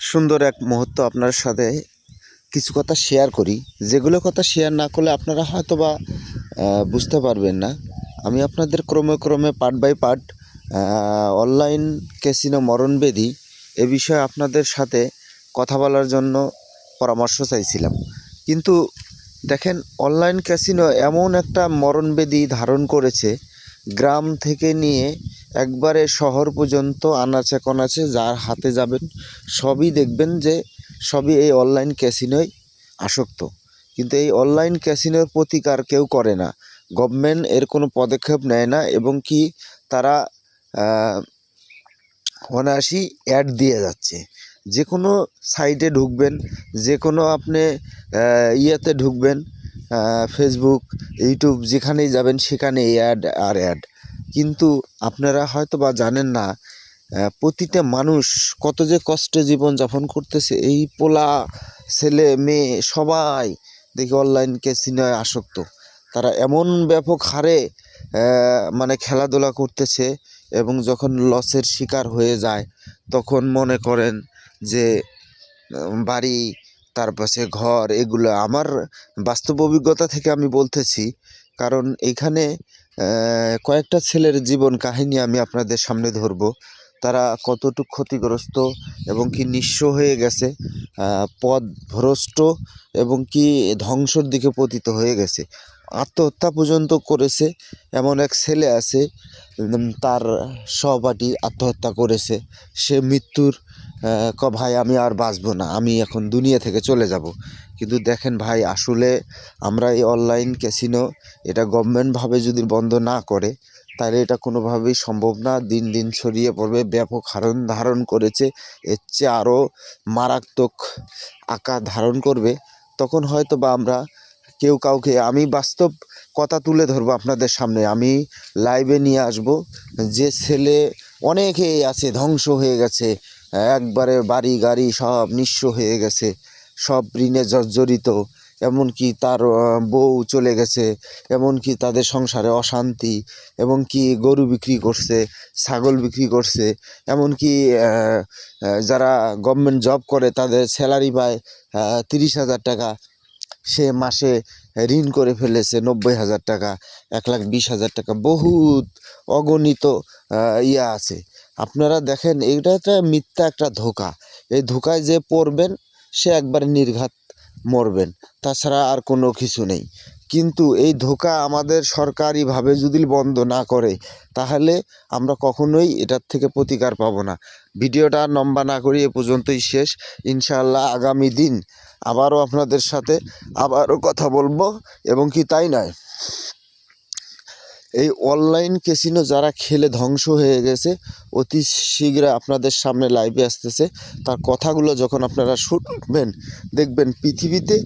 সুন্দর এক মুহূর্ত আপনার সাথে কিছু কথা শেয়ার করি, যেগুলো কথা শেয়ার না করলে আপনারা হয়তো বা বুঝতে পারবেন না। আমি আপনাদের ক্রমে ক্রমে part by part online casino মরণব্যাধি এ বিষয়ে আপনাদের সাথে কথা বলার জন্য পরামর্শ চাইছিলাম। কিন্তু দেখেন, অনলাইন ক্যাসিনো এমন একটা মরণব্যাধি ধারণ করেছে, গ্রাম থেকে নিয়ে একবারে শহর পর্যন্ত আনাচে কনাচে যার হাতে যাবেন সবই দেখবেন যে সবই এই অনলাইন ক্যাসিনোয় আসক্ত। কিন্তু এই অনলাইন ক্যাসিনোর প্রতিকার কেউ করে না, গভর্নমেন্ট এর কোনো পদক্ষেপ নেয় না, এবং কি তারা অনায়াসই অ্যাড দিয়ে যাচ্ছে। যে কোনো সাইটে ঢুকবেন, যে কোনো আপনি ইয়েতে ঢুকবেন, ফেসবুক, ইউটিউব, যেখানেই যাবেন সেখানেই অ্যাড আর অ্যাড। কিন্তু আপনারা হয়তো বা জানেন না, প্রতিটা মানুষ কত যে কষ্টে জীবনযাপন করতেছে। এই পোলা ছেলে মেয়ে সবাই দেখি অনলাইন ক্যাসিনোয় আসক্ত। তারা এমন ব্যাপক হারে মানে খেলাধুলা করতেছে, এবং যখন লসের শিকার হয়ে যায় তখন মনে করেন যে বাড়ি, তার পাশে ঘর, এগুলো আমার বাস্তব অভিজ্ঞতা থেকে আমি বলতেছি। কারণ এইখানে কয়েকটা ছেলের জীবন কাহিনী আমি আপনাদের সামনে ধরব। তারা কতটুকু ক্ষতিগ্রস্ত এবং কি নিঃস্ব হয়ে গেছে, পথভ্রষ্ট এবং কি ধ্বংসর দিকে পতিত হয়ে গেছে, আত্মহত্যা পর্যন্ত করেছে। এমন এক ছেলে আছে, তার সহপাঠী আত্মহত্যা করেছে। সে মৃত্যুর ভাই আমি আর বাঁচবো না, আমি এখন দুনিয়া থেকে চলে যাব। কিন্তু দেখেন ভাই, আসলে আমরা এই অনলাইন ক্যাসিনো এটা গভর্নমেন্টভাবে যদি বন্ধ না করে তাহলে এটা কোনোভাবেই সম্ভব না। দিন দিন ছড়িয়ে পড়বে, ব্যাপক হারণ ধারণ করেছে, এর চেয়ে আরও মারাত্মক আকার ধারণ করবে। তখন হয়তো বা আমরা কেউ কাউকে, আমি বাস্তব কথা তুলে ধরবো আপনাদের সামনে, আমি লাইভে নিয়ে আসব। যে ছেলে অনেকেই আছে ধ্বংস হয়ে গেছে, একবারে বাড়ি গাড়ি সব নিঃস্ব হয়ে গেছে, সব ঋণে জর্জরিত, এমনকি তার বউ চলে গেছে, এমনকি তাদের সংসারে অশান্তি, এবং কি গরু বিক্রি করছে, ছাগল বিক্রি করছে, এমনকি যারা গভর্নমেন্ট জব করে তাদের স্যালারি পায় 30,000 টাকা, সে মাসে ঋণ করে ফেলেছে 90,000 টাকা, 1,20,000 টাকা, বহুত অগণিত ইয়া আছে। আপনারা দেখেন, এইটা একটা মিথ্যা একটা ধোঁকা। এই ধোঁকায় যে পড়বেন সে একবারে নির্ঘাত মরবেন, তাছাড়া আর কোনো কিছু নেই। কিন্তু এই ধোঁকা আমাদের সরকারিভাবে যদি বন্ধ না করে তাহলে আমরা কখনোই এটার থেকে প্রতিকার পাবো না। ভিডিওটা লম্বা না করি, এ পর্যন্তই শেষ। ইনশাআল্লাহ আগামী দিন আবারও আপনাদের সাথে আবারও কথা বলবো। এবং কি তাই নয়, এই অনলাইন ক্যাসিনো যারা খেলে ধ্বংস হয়ে গেছে অতি শীঘ্র আপনাদের সামনে লাইভে আসতেছে। তার কথাগুলো যখন আপনারা শুনবেন দেখবেন পৃথিবীতে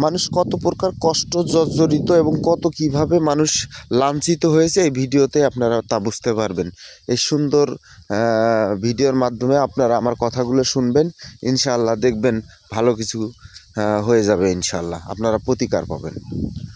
মানুষ কত প্রকার কষ্ট জর্জরিত এবং কত কিভাবে মানুষ লাঞ্ছিত হয়েছে, এই ভিডিওতে আপনারা তা বুঝতে পারবেন। এই সুন্দর ভিডিওর মাধ্যমে আপনারা আমার কথাগুলো শুনবেন, ইনশাআল্লাহ দেখবেন ভালো কিছু হয়ে যাবে। ইনশাআল্লাহ আপনারা প্রতিকার পাবেন।